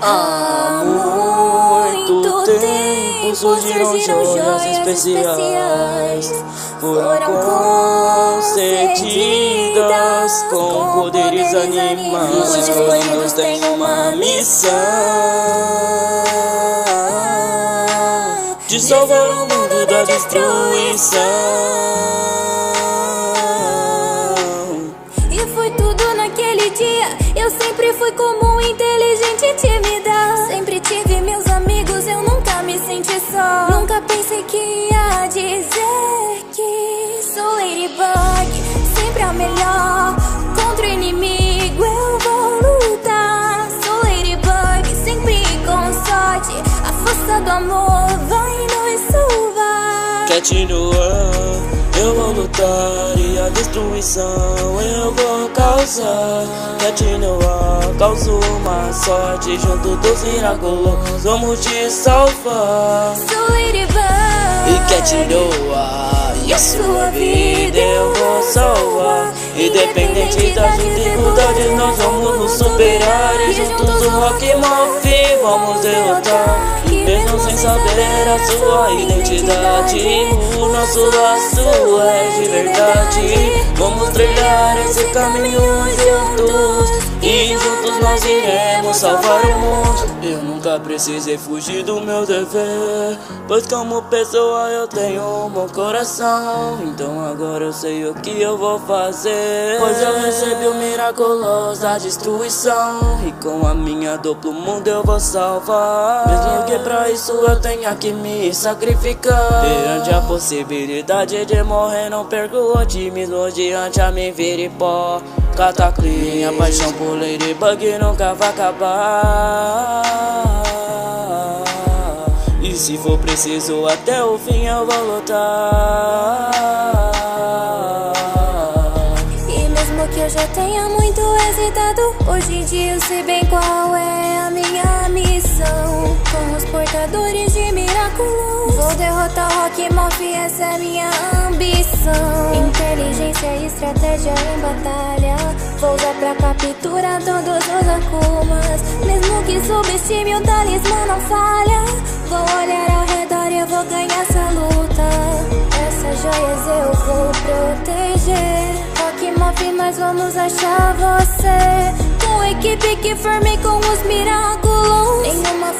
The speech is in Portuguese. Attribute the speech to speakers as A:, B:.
A: Há muito tempo surgiram joias especiais, foram concedidas com poderes animais. Os escolhidos têm uma missão de salvar o mundo da destruição.
B: E foi tudo naquele dia. Eu sempre fui comum, inteligente e tímida. Sempre tive meus amigos, eu nunca me senti só. Nunca pensei que ia dizer que sou Ladybug, sempre a melhor. Contra o inimigo eu vou lutar. Sou Ladybug, sempre com sorte. A força do amor vai nos salvar.
A: Cat no ar, eu vou lutar e a destruição eu vou causar. Cat no ar, causo uma sorte, junto dos miraculosos vamos te salvar.
B: Sou Ladybug
A: E Cat no ar, e a sua vida eu vou salvar. Independente das dificuldades nós vamos nos superar. E juntos o Rock Morph vamos derrotar. Mesmo sem saber a sua identidade, o nosso laço é de verdade. Vamos trilhar esse caminho juntos, e juntos nós iremos salvar o mundo. Eu nunca precisei fugir do meu dever, pois como pessoa eu tenho um bom coração. Então agora eu sei o que eu vou fazer, pois eu recebi o miraculoso da destruição. E com a minha dupla o mundo eu vou salvar. Mesmo que pra isso eu tenha que me sacrificar. Perante a possibilidade de morrer, não perco o otimismo diante a mim vire pó. Cataclismo, minha paixão por Ladybug nunca vai acabar. E se for preciso até o fim eu vou lutar.
B: E mesmo que eu já tenha muito hesitado, hoje em dia eu sei bem qual é a minha missão. Com os portadores de miraculos vou derrotar o Rock Morph, essa é minha ambição. Inteligência e estratégia em batalha, vou usar pra capturar todos os Akumas. Mesmo que subestime, o talismã não falha. Vou olhar ao redor e eu vou ganhar essa luta. Essas joias eu vou proteger. Rock Morph, nós vamos achar você. Com a equipe que formei com os miraculos, nenhuma